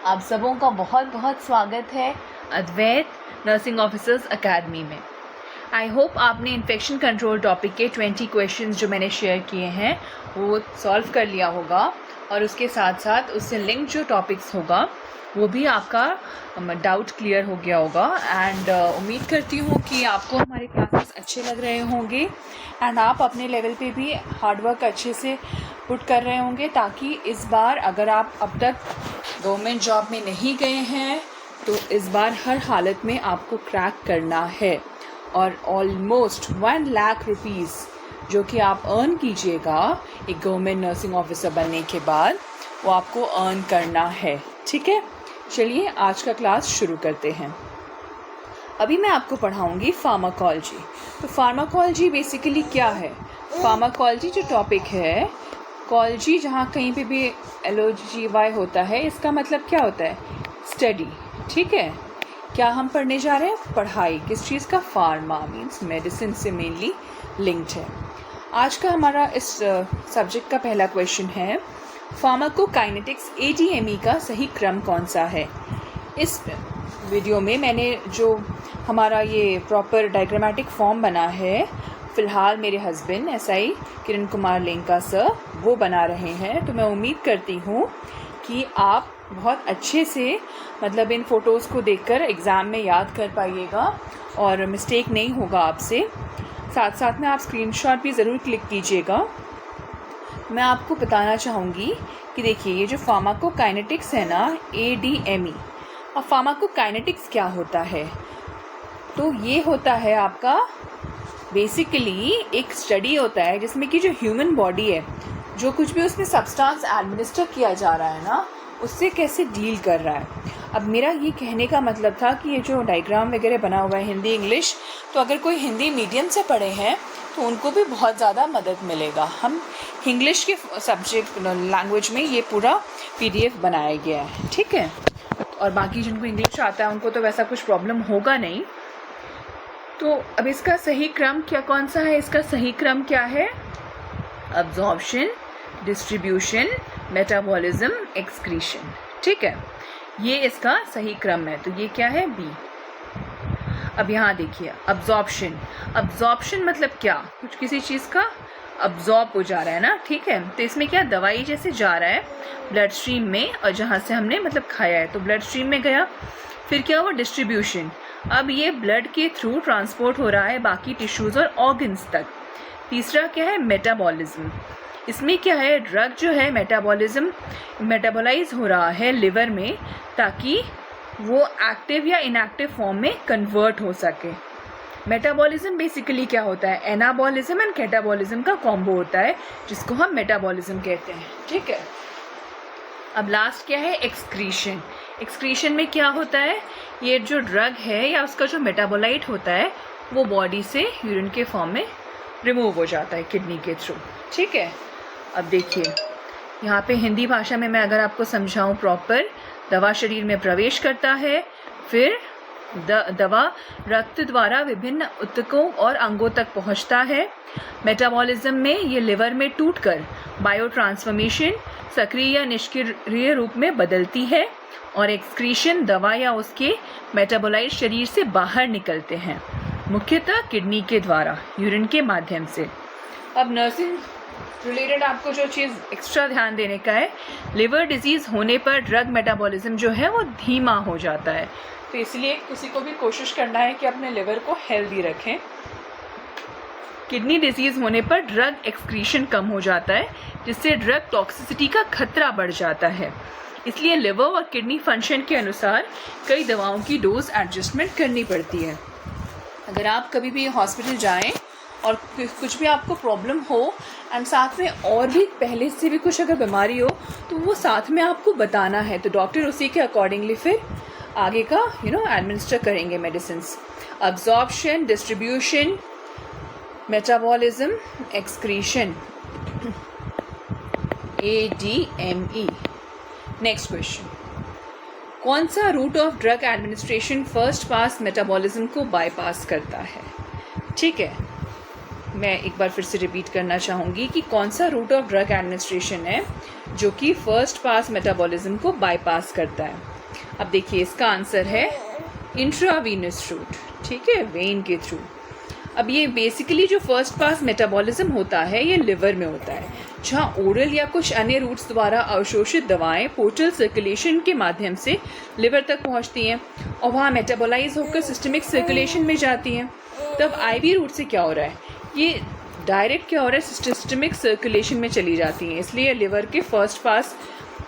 आप सबों का बहुत बहुत स्वागत है अद्वैत नर्सिंग ऑफिसर्स एकेडमी में। आई होप आपने इन्फेक्शन कंट्रोल टॉपिक के 20 क्वेश्चंस जो मैंने शेयर किए हैं वो सॉल्व कर लिया होगा, और उसके साथ साथ उससे लिंक जो टॉपिक्स होगा वो भी आपका डाउट क्लियर हो गया होगा। एंड उम्मीद करती हूँ कि आपको हमारे क्लासेस अच्छे लग रहे होंगे एंड आप अपने लेवल पे भी हार्डवर्क अच्छे से पुट कर रहे होंगे, ताकि इस बार अगर आप अब तक गवर्नमेंट जॉब में नहीं गए हैं तो इस बार हर हालत में आपको क्रैक करना है। और ऑलमोस्ट 1 लाख रुपीज़ जो कि आप अर्न कीजिएगा एक गवर्नमेंट नर्सिंग ऑफिसर बनने के बाद, वो आपको अर्न करना है। ठीक है, चलिए आज का क्लास शुरू करते हैं। अभी मैं आपको पढ़ाऊंगी फार्माकोलॉजी। तो फार्माकोलॉजी बेसिकली क्या है? फार्माकोलॉजी जो टॉपिक है, कॉलजी जहाँ कहीं पे भी LOGY होता है, इसका मतलब क्या होता है? स्टडी। ठीक है, क्या हम पढ़ने जा रहे हैं? पढ़ाई। किस चीज़ का? फार्मा मीन्स मेडिसिन से मेनली लिंक्ड है। आज का हमारा इस सब्जेक्ट का पहला क्वेश्चन है, फार्माकोकाइनेटिक्स ADME का सही क्रम कौन सा है? इस वीडियो में मैंने जो हमारा ये प्रॉपर डायग्रामेटिक फॉर्म बना है, फ़िलहाल मेरे husband SI Kiran Kumar Lenka sir वो बना रहे हैं। तो मैं उम्मीद करती हूँ कि आप बहुत अच्छे से मतलब इन फ़ोटोज़ को देखकर एग्ज़ाम में याद कर पाइएगा और मिस्टेक नहीं होगा आपसे। साथ साथ में आप स्क्रीनशॉट भी ज़रूर क्लिक कीजिएगा। मैं आपको बताना चाहूँगी कि देखिए, ये जो फार्माकोकाइनेटिक्स है ना, ADME, अब फार्माकोकाइनेटिक्स क्या होता है? तो ये होता है आपका बेसिकली एक स्टडी होता है जिसमें कि जो ह्यूमन बॉडी है, जो कुछ भी उसमें सब्सटेंस एडमिनिस्टर किया जा रहा है ना, उससे कैसे डील कर रहा है। अब मेरा ये कहने का मतलब था कि ये जो डायग्राम वगैरह बना हुआ है हिंदी इंग्लिश, तो अगर कोई हिंदी मीडियम से पढ़े हैं तो उनको भी बहुत ज़्यादा मदद मिलेगा। हम इंग्लिश के सब्जेक्ट लैंग्वेज में ये पूरा PDF बनाया गया है। ठीक है, और बाकी जिनको इंग्लिश आता है उनको तो वैसा कुछ प्रॉब्लम होगा नहीं। तो अब इसका सही क्रम क्या कौन सा है? इसका सही क्रम क्या है? Absorption, distribution, metabolism, excretion. ठीक है, ये इसका सही क्रम है। तो ये क्या है? B। अब यहाँ देखिए, अब्जॉर्प्शन। अब्जॉर्प्शन मतलब क्या? कुछ किसी चीज़ का अब्जॉर्ब हो जा रहा है ना। ठीक है, तो इसमें क्या, दवाई जैसे जा रहा है ब्लड स्ट्रीम में, और जहाँ से हमने मतलब खाया है तो ब्लड स्ट्रीम में गया। फिर क्या हुआ? डिस्ट्रीब्यूशन। अब ये ब्लड के थ्रू ट्रांसपोर्ट हो रहा है बाकी टिश्यूज़ और ऑर्गन्स तक। तीसरा क्या है? मेटाबॉलिज्म। इसमें क्या है? ड्रग जो है मेटाबोलाइज हो रहा है लिवर में, ताकि वो एक्टिव या इनएक्टिव फॉर्म में कन्वर्ट हो सके। मेटाबॉलिज्म बेसिकली क्या होता है? एनाबॉलिज्म एंड कैटाबॉलिज्म का कॉम्बो होता है, जिसको हम मेटाबॉलिज्म कहते हैं। ठीक है, अब लास्ट क्या है? एक्सक्रीशन। एक्सक्रीशन में क्या होता है? ये जो ड्रग है या उसका जो मेटाबोलाइट होता है वो बॉडी से यूरिन के फॉर्म में रिमूव हो जाता है किडनी के थ्रू। ठीक है, अब देखिए यहाँ पे हिंदी भाषा में मैं अगर आपको समझाऊँ प्रॉपर, दवा शरीर में प्रवेश करता है, फिर दवा रक्त द्वारा विभिन्न ऊतकों और अंगों तक पहुँचता है। मेटाबॉलिज्म में ये लिवर में टूटकर बायो ट्रांसफॉर्मेशन सक्रिय या निष्क्रिय रूप में बदलती है, और एक्सक्रीशन दवा या उसके मेटाबोलाइट शरीर से बाहर निकलते हैं, मुख्यतः किडनी के द्वारा यूरिन के माध्यम से। अब नर्सिंग रिलेटेड आपको जो चीज़ एक्स्ट्रा ध्यान देने का है, लिवर डिजीज़ होने पर ड्रग मेटाबॉलिज्म जो है वो धीमा हो जाता है। तो इसलिए किसी को भी कोशिश करना है कि अपने लिवर को हेल्दी रखें। किडनी डिजीज़ होने पर ड्रग एक्सक्रीशन कम हो जाता है, जिससे ड्रग टॉक्सिसिटी का खतरा बढ़ जाता है। इसलिए लिवर और किडनी फंक्शन के अनुसार कई दवाओं की डोज एडजस्टमेंट करनी पड़ती है। अगर आप कभी भी हॉस्पिटल जाएं और कुछ भी आपको प्रॉब्लम हो एंड साथ में और भी पहले से भी कुछ अगर बीमारी हो, तो वो साथ में आपको बताना है, तो डॉक्टर उसी के अकॉर्डिंगली फिर आगे का एडमिनिस्टर करेंगे medicines. Absorption, distribution, metabolism, excretion, ADME। Next question, कौन सा route of drug administration first pass metabolism को बाईपास करता है? ठीक है, मैं एक बार फिर से रिपीट करना चाहूँगी कि कौन सा रूट ऑफ ड्रग एडमिनिस्ट्रेशन है जो कि फर्स्ट पास मेटाबॉलिज्म को बाईपास करता है। अब देखिए इसका आंसर है इंट्रावीनस रूट, ठीक है, वेन के थ्रू। अब ये बेसिकली जो फर्स्ट पास मेटाबॉलिज्म होता है ये लिवर में होता है, जहाँ ओरल या कुछ अन्य रूट्स द्वारा अवशोषित दवाएं पोर्टल सर्कुलेशन के माध्यम से लिवर तक पहुँचती हैं और वहाँ मेटाबोलाइज होकर सिस्टमिक सर्कुलेशन में जाती हैं। तब आईवी रूट से क्या हो रहा है, ये डायरेक्ट क्या हो रहा है, सिस्टमिक सर्कुलेशन में चली जाती हैं, इसलिए लिवर के फर्स्ट पास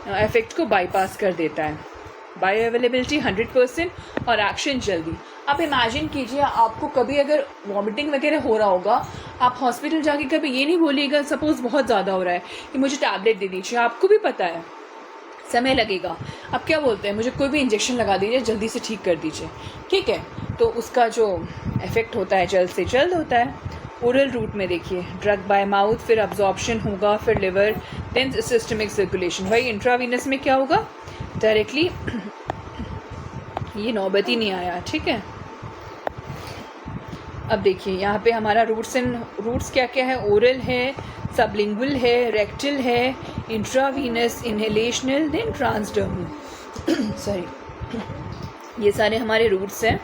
इफेक्ट को बाईपास कर देता है। बायो अवेलेबिलिटी 100% और एक्शन जल्दी। आप इमेजिन कीजिए आपको कभी अगर वॉमिटिंग वगैरह हो रहा होगा, आप हॉस्पिटल जाके कभी ये नहीं बोलिएगा सपोज़ बहुत ज़्यादा हो रहा है कि मुझे टैबलेट दे दीजिए, आपको भी पता है समय लगेगा, आप क्या बोलते हैं, मुझे कोई भी इंजेक्शन लगा दीजिए, जल्दी से ठीक कर दीजिए, ठीक है। तो उसका जो इफेक्ट होता है जल्द से जल्द होता है। ओरल रूट में देखिए ड्रग बाय माउथ, फिर अब्जॉर्प्शन होगा, फिर लिवर, देन सिस्टमिक सर्कुलेशन। भाई इंट्रावीनस में क्या होगा, डायरेक्टली ये नौबत ही नहीं आया, ठीक है। अब देखिए यहाँ पे हमारा रूट्स क्या क्या है, ओरल है, सबलिंगुअल है, रेक्टल है, intravenous, inhalational, then transdermal sorry, ये सारे हमारे रूट्स हैं।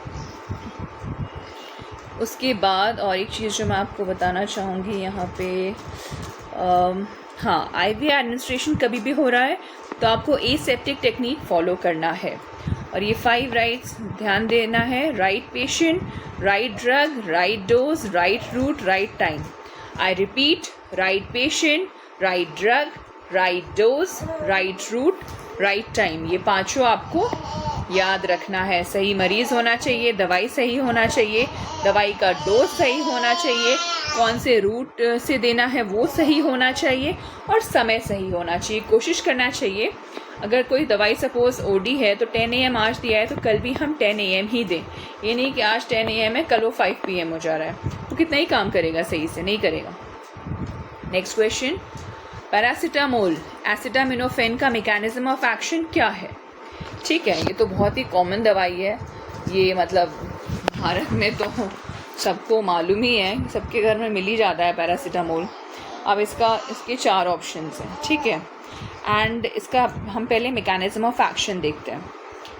उसके बाद और एक चीज़ जो मैं आपको बताना चाहूँगी यहाँ पे, हाँ, आईवी एडमिनिस्ट्रेशन कभी भी हो रहा है तो आपको एसेप्टिक टेक्निक फॉलो करना है। और ये 5 राइट्स ध्यान देना है, right patient, right drug, right dose, right route, right time. I repeat, right patient, right drug, right dose, right route, right time. ये पांचों आपको याद रखना है। सही मरीज होना चाहिए, दवाई सही होना चाहिए, दवाई का डोज सही होना चाहिए, कौन से रूट से देना है वो सही होना चाहिए, और समय सही होना चाहिए। कोशिश करना चाहिए अगर कोई दवाई सपोज ओडी है तो 10 AM आज दिया है तो कल भी हम 10 AM ही दें। ये नहीं कि आज 10 AM है कल वो 5 PM हो जा रहा है, तो कितना ही काम करेगा, सही से नहीं करेगा। नेक्स्ट क्वेश्चन, पैरासीटामोल एसिटामिनोफेन का मैकेनिज्म ऑफ एक्शन क्या है? ठीक है, ये तो बहुत ही कॉमन दवाई है, ये मतलब भारत में तो सबको मालूम ही है, सबके घर में मिल ही जाता है पैरासीटामोल। अब इसके 4 ऑप्शंस हैं, ठीक है। एंड इसका हम पहले मैकेनिज्म ऑफ एक्शन देखते हैं।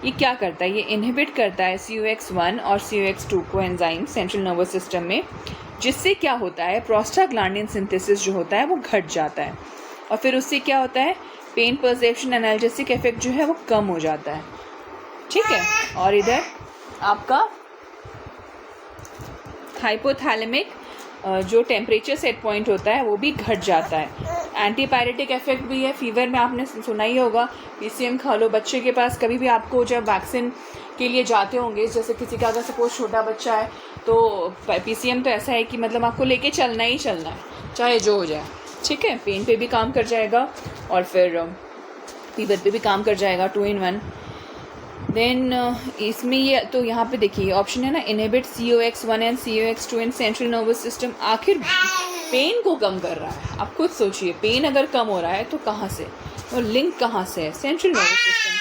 ये क्या करता है, ये इनहिबिट करता है COX1 और COX2 को एंजाइम सेंट्रल नर्वस सिस्टम में, जिससे क्या होता है, प्रोस्टाग्लैंडिन सिंथेसिस जो होता है वो घट जाता है, और फिर उससे क्या होता है, पेन परसेप्शन, एनाल्जेसिक इफेक्ट जो है वो कम हो जाता है, ठीक है। और इधर आपका हाइपोथैलेमिक जो टेम्परेचर सेट पॉइंट होता है वो भी घट जाता है। एंटीपायरेटिक इफेक्ट भी है, फीवर में आपने सुना ही होगा, PCM खा लो। बच्चे के पास कभी भी आपको जब वैक्सीन के लिए जाते होंगे, जैसे किसी का अगर सपोज छोटा बच्चा है तो PCM तो ऐसा है कि मतलब आपको लेके चलना ही चलना है, चाहे जो हो जाए, ठीक है। पेन पे भी काम कर जाएगा और फिर फीवर पे भी काम कर जाएगा, 2 in 1। देन इसमें ये तो यहाँ पे देखिए ऑप्शन है ना, inhibit COX1 and COX2 in central nervous system. आखिर पेन को कम कर रहा है, आप खुद सोचिए, पेन अगर कम हो रहा है तो कहाँ से, और लिंक कहाँ से है, सेंट्रल नर्वस सिस्टम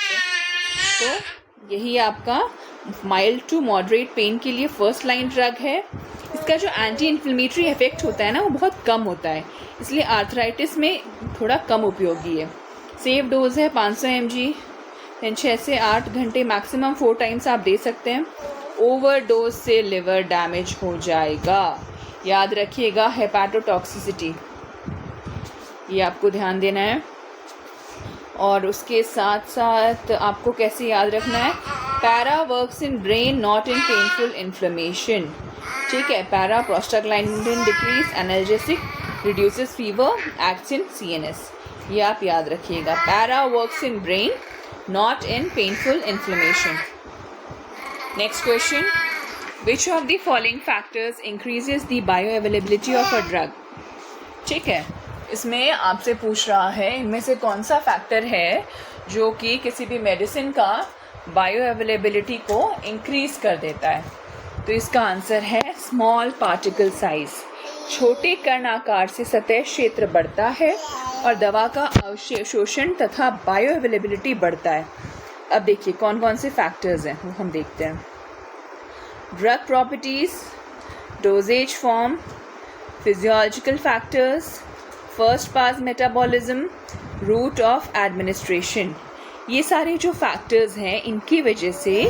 से। तो यही आपका माइल्ड टू मॉडरेट पेन के लिए फर्स्ट लाइन ड्रग है। इसका जो एंटी इन्फ्लेमेटरी इफेक्ट होता है ना वो बहुत कम होता है, इसलिए आर्थराइटिस में थोड़ा कम उपयोगी है। सेफ डोज है 500 mg, 6 से 8 घंटे, मैक्सिमम 4 टाइम्स आप दे सकते हैं। ओवरडोज से लिवर डैमेज हो जाएगा, याद रखिएगा। हेपाटोटॉक्सिसिटी, ये आपको ध्यान देना है। और उसके साथ साथ आपको कैसे याद रखना है, para works in brain not in painful inflammation, ठीक है। Para prostaglandin decrease, analgesic, reduces fever, acts in CNS, ये आप याद रखिएगा। Para works in brain not in painful inflammation. Next question, which of the following factors increases the bioavailability of a drug? ठीक है, इसमें आपसे पूछ रहा है इनमें से कौन सा फैक्टर है जो कि किसी भी मेडिसिन का बायो अवेलेबिलिटी को इंक्रीज कर देता है। तो इसका आंसर है स्मॉल पार्टिकल साइज। छोटे कण आकार से सतह क्षेत्र बढ़ता है और दवा का अवशोषण तथा बायो अवेलेबिलिटी बढ़ता है। अब देखिए कौन कौन से फैक्टर्स हैं वो हम देखते हैं। Drug properties, dosage form, physiological factors, first pass metabolism, route of administration. ये सारे जो फैक्टर्स हैं इनकी वजह से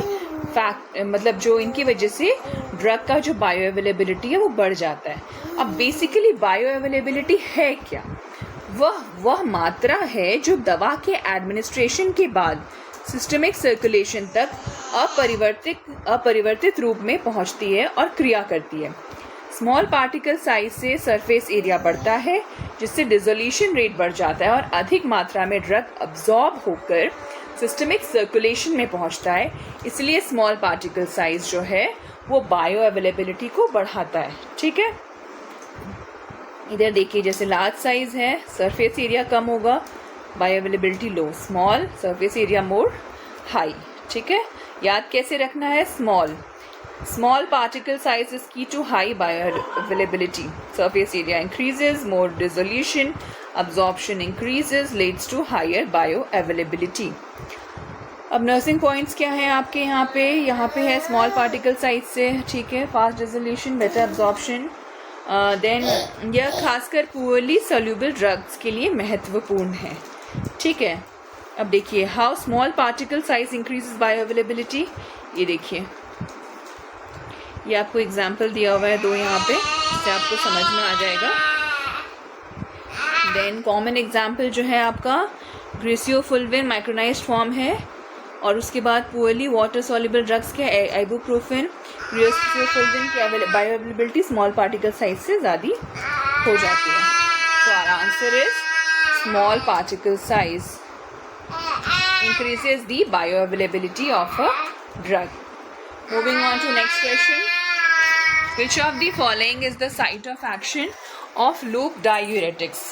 इनकी वजह से ड्रग का जो बायो अवेलेबिलिटी है वो बढ़ जाता है। अब बेसिकली बायो अवेलेबिलिटी है क्या? वह मात्रा है जो दवा के एडमिनिस्ट्रेशन के बाद सिस्टमिक सर्कुलेशन तक अपरिवर्तित रूप में पहुंचती है और क्रिया करती है। स्मॉल पार्टिकल साइज से सरफेस एरिया बढ़ता है, जिससे डिसोल्यूशन रेट बढ़ जाता है और अधिक मात्रा में ड्रग अब्जॉर्ब होकर सिस्टमिक सर्कुलेशन में पहुंचता है। इसलिए स्मॉल पार्टिकल साइज जो है वो बायो अवेलेबिलिटी को बढ़ाता है। ठीक है, इधर देखिए, जैसे लार्ज साइज है, सरफेस एरिया कम होगा, bioavailability low, small surface area more high. ठीक है, याद कैसे रखना है? Small particle size is key to high bioavailability, surface area increases, more dissolution, absorption increases, leads to higher bioavailability. अब नर्सिंग पॉइंट्स क्या है आपके यहाँ पे है स्मॉल पार्टिकल साइज से, ठीक है, fast dissolution, better absorption, then यह खासकर पुअरली सोल्यूबल ड्रग्स के लिए महत्वपूर्ण है। ठीक है, अब देखिए how small particle size increases bioavailability. ये देखिए, ये आपको एग्जाम्पल दिया हुआ है दो यहाँ पे, इससे आपको समझ में आ जाएगा। देन कॉमन एग्जाम्पल जो है आपका ग्रेसियोफुल्विन माइक्रोनाइज्ड फॉर्म है, और उसके बाद पुअरली वाटर सॉल्युबल ड्रग्स के आइबुप्रोफेन, ग्रेसियोफुल्विन की बायोअवेलेबिलिटी स्मॉल पार्टिकल साइज से ज़्यादा हो जाती है। So our answer is small particle size increases the bioavailability of a drug. Moving on to next question. Which of the following is the site of action of loop diuretics?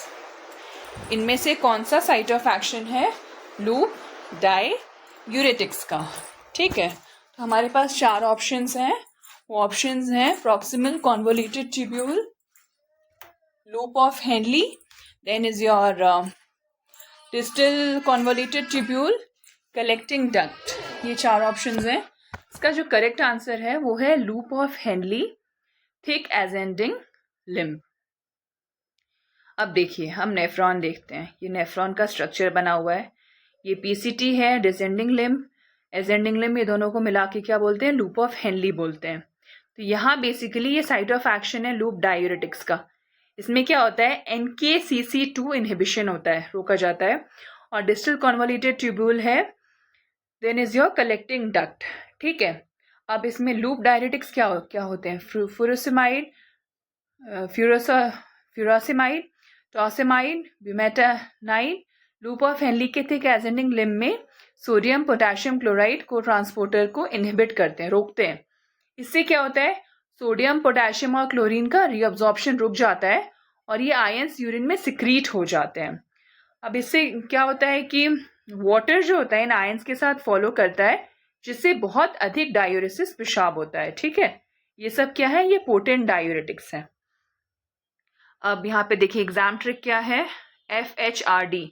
इनमें से कौन सा site of action है loop diuretics का? ठीक है, तो हमारे पास चार ऑप्शंस हैं। वो ऑप्शंस हैं proximal convoluted tubule, loop of Henle, then is your distal convoluted tubule, collecting duct. ये चार ऑप्शंस हैं। इसका जो करेक्ट आंसर है वो है loop of Henle, thick ascending limb. अब देखिए, हम नेफ्रॉन देखते हैं। ये नेफ्रॉन का स्ट्रक्चर बना हुआ है, ये पीसीटी है, डिसेंडिंग लिम्ब, एजेंडिंग लिम्ब, ये दोनों को मिला के क्या बोलते हैं? लूप ऑफ हेनली बोलते हैं। तो यहाँ बेसिकली ये साइट ऑफ एक्शन है लूप डाययूरेटिक्स का। इसमें क्या होता है? NKCC2 इनहिबिशन होता है, रोका जाता है, और डिस्टल कॉन्वोल्यूटेड ट्यूब्यूल है, then is your collecting duct. ठीक है, अब इसमें लूप डाययूरेटिक्स क्या होते हैं? Furosemide, furosemide, torsemide, bumetanide. Loop of Henle के थिक एजेंडिंग लिम्ब में सोडियम पोटेशियम क्लोराइड को ट्रांसपोर्टर को इनहिबिट करते हैं, रोकते हैं। इससे क्या होता है? सोडियम, पोटेशियम और क्लोरीन का रीअब्जॉर्प्शन रुक जाता है और ये आयंस यूरिन में सिक्रीट हो जाते हैं। अब इससे क्या होता है कि वाटर जो होता है इन आयंस के साथ फॉलो करता है, जिससे बहुत अधिक डायूरेसिस पेशाब होता है। ठीक है, ये सब क्या है? ये पोटेंट डायूरेटिक्स है। अब यहाँ पे देखिए एग्जाम ट्रिक क्या है? FHRD,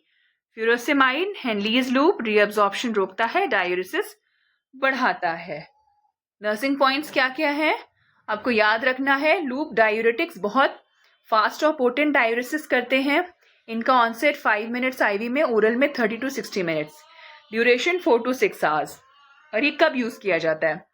फ्यूरोसिमाइड, हेनलीज लूप, रीअब्जॉर्प्शन रोकता है, डायूरेसिस बढ़ाता है। नर्सिंग पॉइंट्स क्या क्या है आपको याद रखना है? लूप डायूरेटिक्स बहुत फास्ट और पोटेंट डायूरेसिस करते हैं। इनका ऑनसेट 5 मिनट्स IV में, ओरल में 30 to 60 minutes, duration 4 to 6 hours. और ये कब यूज किया जाता है?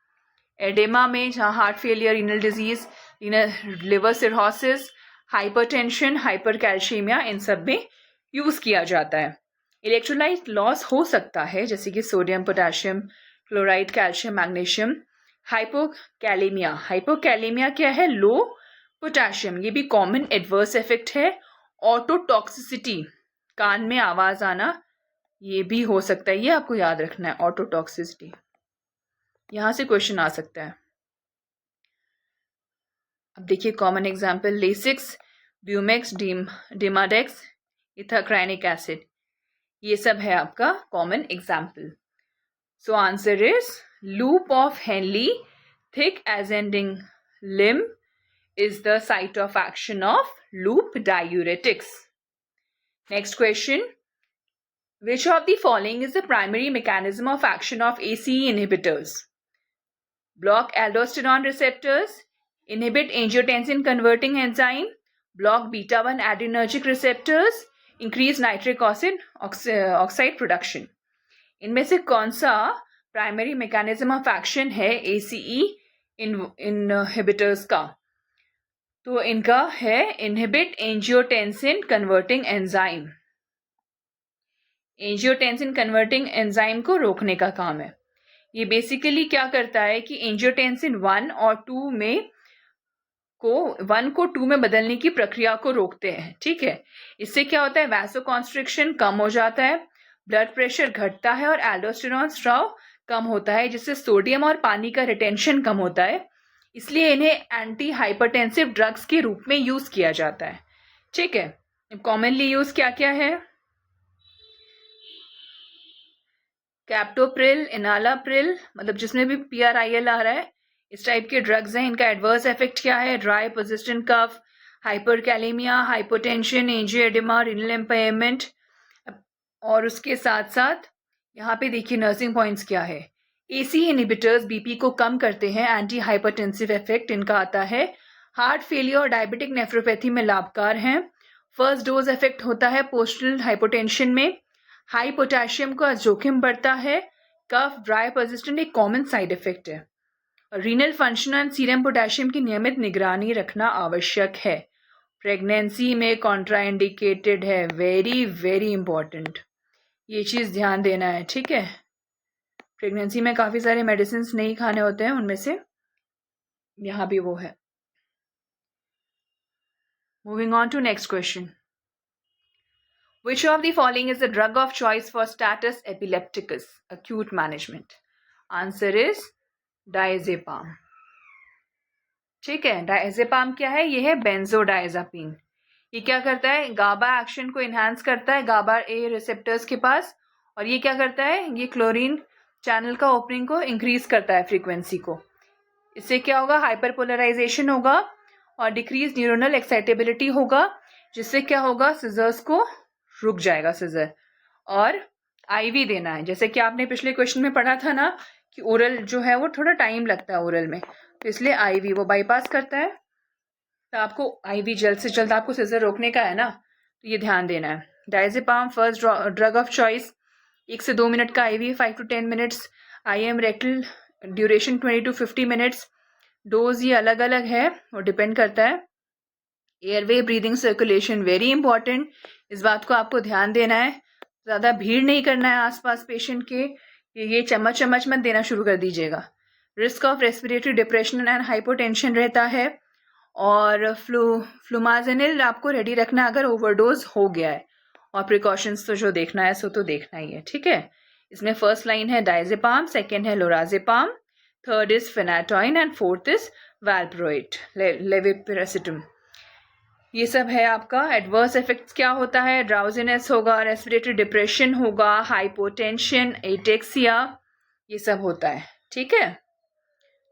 एडेमा में, जहाँ heart failure, renal disease, liver cirrhosis, hypertension, hypercalcaemia, इन सब में यूज किया जाता है। इलेक्ट्रोलाइट लॉस हो सकता है, जैसे कि sodium, potassium chloride, calcium, magnesium. Hypokalemia, hypokalemia क्या है? लो पोटेशियम, ये भी कॉमन एडवर्स इफेक्ट है। ऑटोटॉक्सिसिटी, कान में आवाज आना, ये भी हो सकता है, ये आपको याद रखना है, ऑटोटॉक्सिसिटी। यहां से क्वेश्चन आ सकता है। अब देखिए common example, Lasix, Bumex, Demadex, ethacrynic acid, ये सब है आपका common example. So answer is loop of Henle, thick ascending limb is the site of action of loop diuretics. Next question. Which of the following is the primary mechanism of action of ACE inhibitors? Block aldosterone receptors, inhibit angiotensin converting enzyme, block beta-1 adrenergic receptors, increase nitric acid oxide production. इनमें से कौन सा primary mechanism of action है ACE inhibitors का? तो इनका है inhibit angiotensin converting enzyme. Angiotensin converting enzyme को रोकने का काम है। ये बेसिकली क्या करता है कि एंजियोटेंसिन 1 और 2 में वन को 2 में बदलने की प्रक्रिया को रोकते हैं। ठीक है, इससे क्या होता है, वैसोकॉन्स्ट्रिक्शन कम हो जाता है, ब्लड प्रेशर घटता है और एल्डोस्टेरोन स्राव कम होता है, जिससे सोडियम और पानी का रिटेंशन कम होता है। इसलिए इन्हें एंटी हाइपरटेंसिव ड्रग्स के रूप में यूज किया जाता है। ठीक है, कॉमनली यूज क्या क्या है? कैप्टोप्रिल, इनालाप्रिल, मतलब जिसमें भी PRIL आ रहा है, इस टाइप के ड्रग्स हैं। इनका एडवर्स इफेक्ट क्या है? ड्राई पर्सिस्टेंट कफ, हाइपरकैलेमिया, हाइपोटेंशन, एंजियोएडेमा, रीनल एम्पायरमेंट। और उसके साथ साथ यहाँ पे देखिए नर्सिंग पॉइंट्स क्या है। AC इनहिबिटर्स BP को कम करते हैं, एंटी हाइपरटेंसिव इफेक्ट इनका आता है। हार्ट फेलियर और डायबिटिक नेफ्रोपैथी में लाभकार हैं। फर्स्ट डोज इफेक्ट होता है पोस्टल हाइपोटेंशन में। हाई पोटेशियम का जोखिम बढ़ता है। कफ, ड्राई पर्सिस्टेंट एक कॉमन साइड इफेक्ट है। Renal function and serum potassium की नियमित निगरानी रखना आवश्यक है। प्रेगनेंसी में कॉन्ट्राइंडिकेटेड है, वेरी वेरी इंपॉर्टेंट, ये चीज़ ध्यान देना है। ठीक है, प्रेगनेंसी में काफ़ी सारे मेडिसिन नहीं खाने होते हैं, उनमें से यहाँ भी वो है। Moving on to next question. Which of the following is the drug of choice for status epilepticus acute management? Answer is diazepam. ठीक है, डायजेपाम क्या है? ये है बेंजोडायजापीन। ये क्या करता है? गाबा एक्शन को इन्हांस करता है गाबा ए रिसेप्टर्स के पास। और ये क्या करता है? ये क्लोरीन चैनल का ओपनिंग को इंक्रीज करता है, फ्रीक्वेंसी को। इससे क्या होगा? हाइपरपोलराइजेशन होगा और डिक्रीज न्यूरोनल एक्साइटेबिलिटी होगा, जिससे क्या होगा? सिजर्स को रुक जाएगा सिजर। और IV देना है, जैसे कि आपने पिछले क्वेश्चन में पढ़ा था ना कि ओरल जो है वो थोड़ा टाइम लगता है ओरल में, तो इसलिए IV वो बाईपास करता है। तो आपको IV जल्द से जल्द आपको सिजर रोकने का है ना, तो ये ध्यान देना है। Diazepam first drug of choice, 1 से 2 मिनट का IV, 5 to 10 minutes. IM rectal duration 20 to 50 minutes. Dose ये अलग अलग है और डिपेंड करता है। Airway, breathing, circulation very important, इस बात को आपको ध्यान देना है। ज़्यादा भीड़ नहीं करना है आसपास पेशेंट के, ये चम्मच चम्मच मत देना शुरू कर दीजिएगा। Risk of respiratory depression and hypotension रहता है। और फ्लूमाजेनिल आपको रेडी रखना अगर ओवरडोज हो गया है। और प्रिकॉशंस तो जो देखना है सो तो देखना ही है। ठीक है, इसमें फर्स्ट लाइन है डायजेपाम, सेकेंड है lorazepam, third is phenytoin and fourth is valproate, levetiracetam. ये सब है आपका। एडवर्स इफेक्ट्स क्या होता है? ड्राउजीनेस होगा, रेस्पिरेटरी डिप्रेशन होगा, हाइपोटेंशन, एटेक्सिया, ये सब होता है। ठीक है,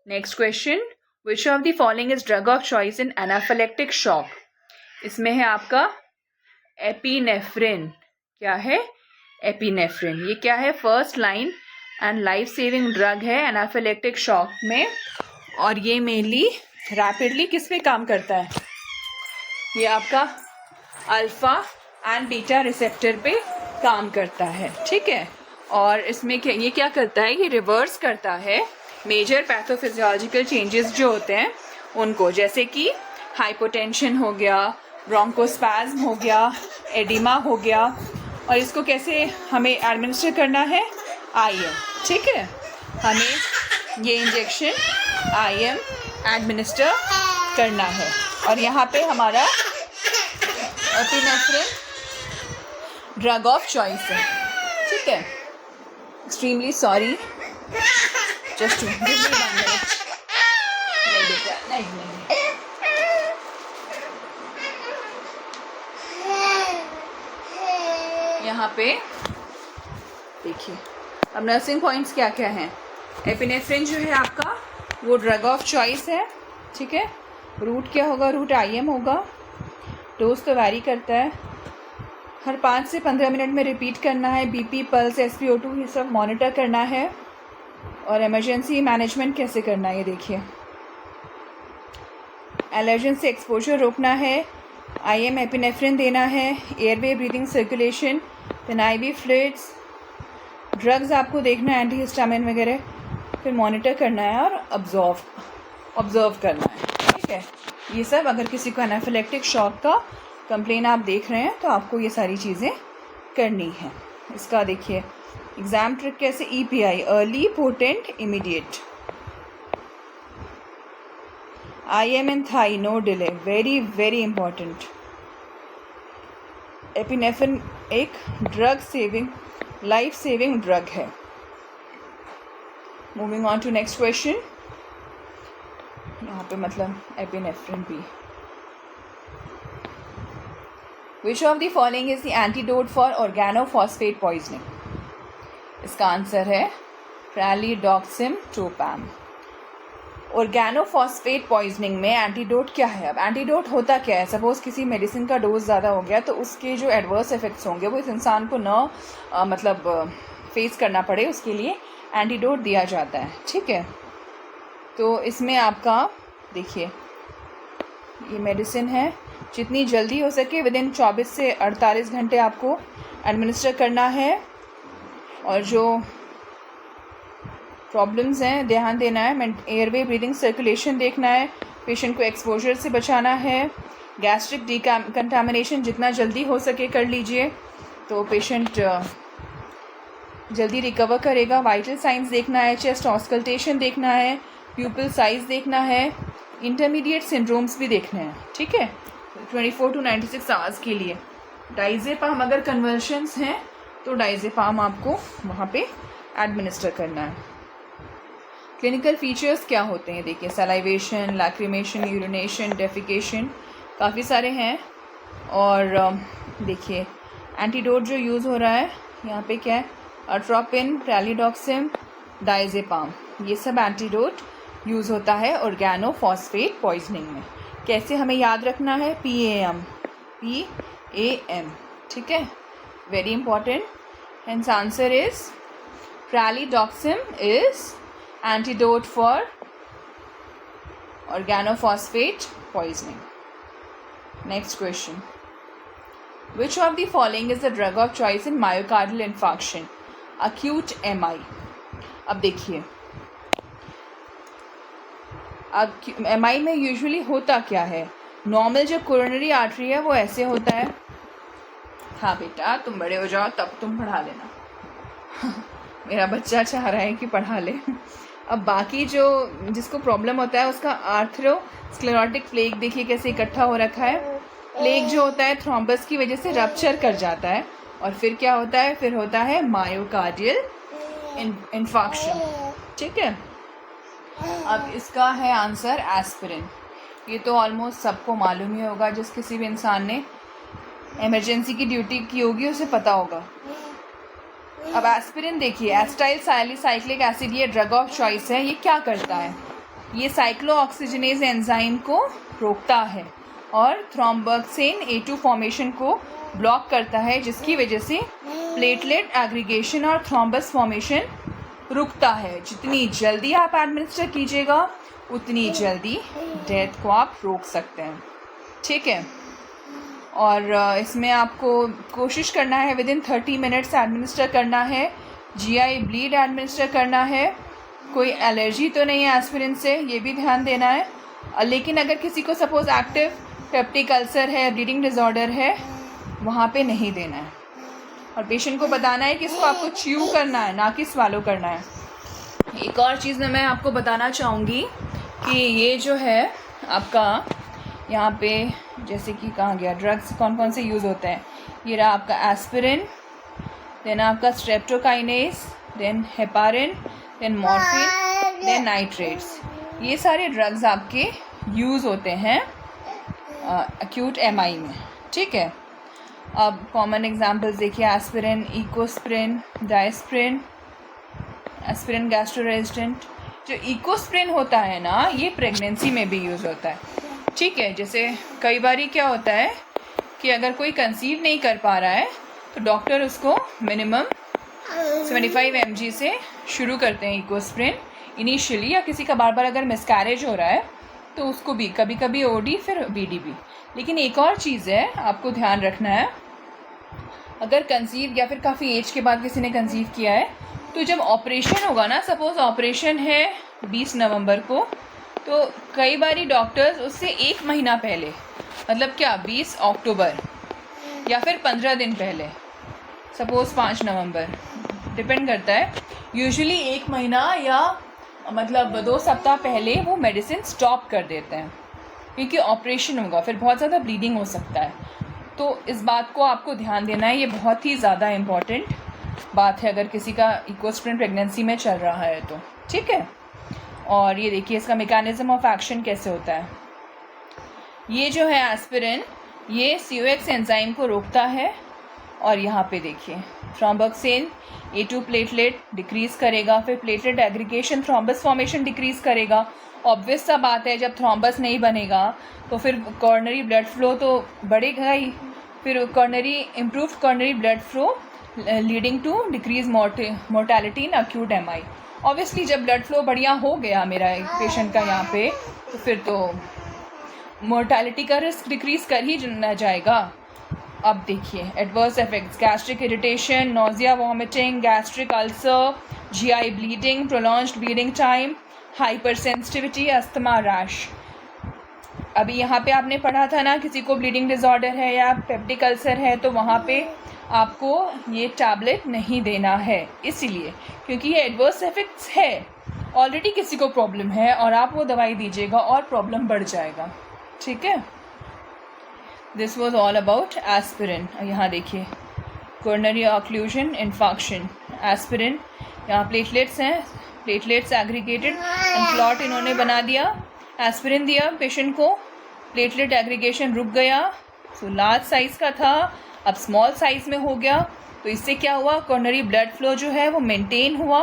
next question. Which of the following is drug of choice in anaphylactic shock? इसमें है आपका एपिनेफ्रिन। क्या है? एपिनेफ्रिन। ये क्या है? First line and life saving drug है एनाफिलेक्टिक शॉक में। और ये मेनली रैपिडली किस पे काम करता है? ये आपका अल्फा एंड बीटा रिसेप्टर पे काम करता है। ठीक है, और इसमें ये क्या करता है? ये रिवर्स करता है मेजर पैथोफिजियोलॉजिकल चेंजेस जो होते हैं उनको, जैसे कि हाइपोटेंशन हो गया, ब्रोंकोस्पैज्म हो गया, एडिमा हो गया। और इसको कैसे हमें एडमिनिस्टर करना है? IM। ठीक है, हमें ये इंजेक्शन IM एडमिनिस्टर करना है। और यहाँ पे हमारा एपिनेफ्रिन ड्रग ऑफ चॉइस है। ठीक है, extremely sorry, just give me 1 minute. नहीं बेटा, नहीं। यहाँ पे देखिए अब नर्सिंग पॉइंट्स क्या क्या हैं। एपिनेफ्रिन जो है आपका वो ड्रग ऑफ चॉइस है। ठीक है, रूट क्या होगा? रूट IM होगा। डोज तो वैरी करता है, हर 5 से 15 मिनट में रिपीट करना है। BP, पल्स, SpO2 ये सब मॉनिटर करना है। और इमरजेंसी मैनेजमेंट कैसे करना है ये देखिए। एलर्जन से एक्सपोजर रोकना है, IM एपिनेफ्रिन देना है, airway, breathing, circulation, then IV fluids, drugs आपको देखना है, एंटीहिस्टामिन वगैरह, फिर मॉनिटर करना है और ऑब्ज़र्व करना है, ठीक है। ये सब अगर किसी को एनाफिलेक्टिक शॉक का कंप्लेन आप देख रहे हैं तो आपको ये सारी चीज़ें करनी है। इसका देखिए एग्ज़ाम ट्रिक कैसे, EPI early, potent, immediate. IM and thigh, no delay, very very important. Epinephrine एक drug saving, life saving drug है। Moving on to next question. यहाँ पे मतलब एपिनेफ्रिन भी। Which of the following is the antidote for organophosphate poisoning? इसका answer है pralidoxime two PAM. Organophosphate poisoning में antidote क्या है? अब एंटीडोट होता क्या है? सपोज़ किसी मेडिसिन का डोज ज़्यादा हो गया तो उसके जो एडवर्स इफ़ेक्ट्स होंगे वो इस इंसान को न फेस करना पड़े, उसके लिए एंटीडोट दिया जाता है, ठीक है। तो इसमें आपका देखिए ये मेडिसिन है, जितनी जल्दी हो सके विदिन 24 से 48 घंटे आपको एडमिनिस्टर करना है। और जो प्रॉब्लम्स हैं ध्यान देना है, एयरवे, ब्रीदिंग, सर्कुलेशन देखना है, पेशेंट को एक्सपोजर से बचाना है, गैस्ट्रिक डिकंटामिनेशन जितना जल्दी हो सके कर लीजिए तो पेशेंट जल्दी रिकवर करेगा। वाइटल साइंस देखना है, चेस्ट ऑस्कल्टेशन देखना है, प्यूपिल साइज़ देखना है, इंटरमीडिएट सिंड्रोम्स भी देखने हैं, ठीक है, 24 to 96 आवर्स के लिए। डाइजेपाम अगर कन्वर्शंस हैं तो डाइजेपाम आपको वहाँ पे एडमिनिस्टर करना है। क्लिनिकल फीचर्स क्या होते हैं देखिए, सलाइवेशन, लैक्रिमेशन, यूरिनेशन, डेफिकेशन, काफ़ी सारे हैं। और देखिए एंटीडोट जो यूज़ हो रहा है यहाँ पे क्या है, अट्रोपिन, प्रेलिडॉक्सिम, डाइजेपाम, ये सब एंटीडोट यूज़ होता है ऑर्गेनोफॉस्फेट पॉइजनिंग में। कैसे हमें याद रखना है? PAM, ठीक है, very important. Hence answer is pralidoxime is antidote for organophosphate poisoning. Next question. Which of the following is the drug of choice in myocardial infarction? Acute MI. अब देखिए, अब MI में यूजुअली होता क्या है? नॉर्मल जो कोरोनरी आर्टरी है वो ऐसे होता है। हाँ बेटा तुम बड़े हो जाओ तब तुम पढ़ा लेना। मेरा बच्चा चाह रहा है कि पढ़ा ले। अब बाकी जो जिसको प्रॉब्लम होता है उसका आर्थरोस्क्लेरोटिक प्लेग देखिए कैसे इकट्ठा हो रखा है। प्लेग जो होता है थ्रोम्बस की वजह से रप्चर कर जाता है और फिर क्या होता है? फिर होता है मायोकार्डियल इन्फार्क्शन, ठीक है। अब इसका है आंसर एस्पिरिन। ये तो ऑलमोस्ट सबको मालूम ही होगा, जिस किसी भी इंसान ने इमरजेंसी की ड्यूटी की होगी उसे पता होगा। अब एस्पिरिन देखिए, एस्टाइल सैलिसाइक्लिक एसिड ये ड्रग ऑफ चॉइस है। ये क्या करता है? ये साइक्लोऑक्सीजनेज एंजाइम को रोकता है और थ्रोम्बोक्सिन A2 फॉर्मेशन को ब्लॉक करता है, जिसकी वजह से प्लेटलेट एग्रीगेशन और थ्रोम्बस फॉर्मेशन रुकता है। जितनी जल्दी आप एडमिनिस्टर कीजिएगा उतनी जल्दी डेथ को आप रोक सकते हैं, ठीक है। और इसमें आपको कोशिश करना है विदिन 30 मिनट्स एडमिनिस्टर करना है। GI ब्लीड एडमिनिस्टर करना है। कोई एलर्जी तो नहीं है एस्पिरिन से, ये भी ध्यान देना है। लेकिन अगर किसी को सपोज़ एक्टिव पेप्टिक अल्सर है, ब्लीडिंग डिसऑर्डर है, वहाँ पे नहीं देना है। और पेशेंट को बताना है कि इसको आपको च्यू करना है, ना कि स्वालो करना है। एक और चीज़ मैं आपको बताना चाहूँगी कि ये जो है आपका यहाँ पे जैसे कि कहा गया ड्रग्स कौन कौन से यूज़ होते हैं। ये रहा आपका एस्पिरिन, देन आपका streptokinase, then heparin, then morphine, then nitrates. ये सारे ड्रग्स आपके यूज़ होते हैं एक्यूट MI में, ठीक है। अब कॉमन एग्जांपल्स देखिए, एस्पिरिन, इकोस्प्रिन, डायस्प्रिन, एस्पिरिन गैस्ट्रोरेजिस्टेंट। जो इकोस्प्रिन होता है ना, ये प्रेगनेंसी में भी यूज़ होता है, ठीक है। जैसे कई बारी क्या होता है कि अगर कोई कंसीव नहीं कर पा रहा है तो डॉक्टर उसको मिनिमम 75 mg से शुरू करते हैं इकोस्प्रिन इनिशियली, या किसी का बार बार अगर मिसकैरेज हो रहा है तो उसको भी कभी कभी OD फिर BD भी। लेकिन एक और चीज़ है आपको ध्यान रखना है, अगर कंसीव या फिर काफ़ी एज के बाद किसी ने कंसीव किया है तो जब ऑपरेशन होगा ना, सपोज ऑपरेशन है 20 नवंबर को, तो कई बारी डॉक्टर्स उससे 1 महीना पहले, मतलब क्या 20 अक्टूबर या फिर 15 दिन पहले, सपोज 5 नवंबर, डिपेंड करता है, यूजुअली 1 महीना या मतलब 2 सप्ताह पहले वो मेडिसिन स्टॉप कर देते हैं, क्योंकि ऑपरेशन होगा, फिर बहुत ज़्यादा ब्लीडिंग हो सकता है। तो इस बात को आपको ध्यान देना है, ये बहुत ही ज़्यादा इम्पॉर्टेंट बात है अगर किसी का इक्विस्ट्रेंट प्रेगनेंसी में चल रहा है तो, ठीक है। और ये देखिए इसका मैकेनिज्म ऑफ एक्शन कैसे होता है। ये जो है एस्पिरिन, ये COX एंजाइम को रोकता है, और यहाँ पे देखिए थ्रोम्बोक्सिन A2 प्लेटलेट डिक्रीज़ करेगा, फिर platelet aggregation thrombus formation decrease करेगा। ऑब्वियस सा बात है, जब थ्रोम्बस नहीं बनेगा तो फिर कॉर्नरी ब्लड फ्लो तो बढ़ेगा ही, फिर improved coronary blood flow leading to decrease mortality in acute MI। Obviously जब ब्लड फ्लो बढ़िया हो गया मेरा पेशेंट का यहाँ पे, तो फिर तो मोर्टेलिटी का रिस्क डिक्रीज़ कर ही जाएगा। अब देखिए adverse effects, gastric irritation, nausea, vomiting, gastric ulcer, GI bleeding, prolonged bleeding time, hyper sensitivity, asthma, rash. अभी यहाँ पे आपने पढ़ा था ना, किसी को ब्लीडिंग डिसऑर्डर है या पेप्टिक अल्सर है तो वहाँ पे आपको ये टैबलेट नहीं देना है, इसीलिए क्योंकि ये एडवर्स इफेक्ट्स है, ऑलरेडी किसी को प्रॉब्लम है और आप वो दवाई दीजिएगा और प्रॉब्लम बढ़ जाएगा, ठीक है। This was all about aspirin. यहाँ देखिए कोरोनरी ऑक्लूजन, इन्फाक्शन, एस्पिरिन, यहाँ प्लेटलेट्स हैं, प्लेटलेट्स एग्रीगेटेड एंड क्लॉट इन्होंने बना दिया, एस्पिरिन दिया पेशेंट को, प्लेटलेट एग्रीगेशन रुक गया, तो लार्ज साइज़ का था अब स्मॉल साइज़ में हो गया, तो इससे क्या हुआ, कोरोनरी ब्लड फ्लो जो है वो मेंटेन हुआ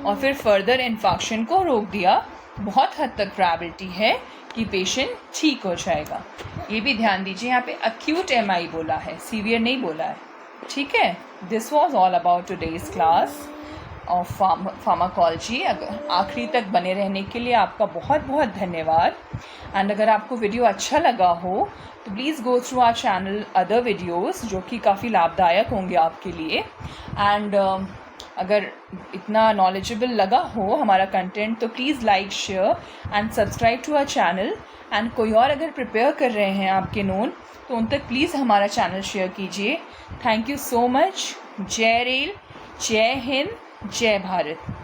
और फिर फर्दर इन्फेक्शन को रोक दिया। बहुत हद तक प्रोबेबिलिटी है कि पेशेंट ठीक हो जाएगा। ये भी ध्यान दीजिए, यहाँ पे अक्यूट MI बोला है, सीवियर नहीं बोला है, ठीक है। This was all about today's class of pharmacology. अगर आखिरी तक बने रहने के लिए आपका बहुत बहुत धन्यवाद। एंड अगर आपको वीडियो अच्छा लगा हो तो please go through our channel other videos जो कि काफ़ी लाभदायक होंगे आपके लिए। एंड अगर इतना नॉलेजेबल लगा हो हमारा कंटेंट तो please like, share and subscribe to our channel. And कोई और अगर प्रिपेयर कर रहे हैं आपके नोन तो उन तक प्लीज़ हमारा चैनल शेयर कीजिए। Thank you so much. जय रेल, जय हिंद, जय भारत।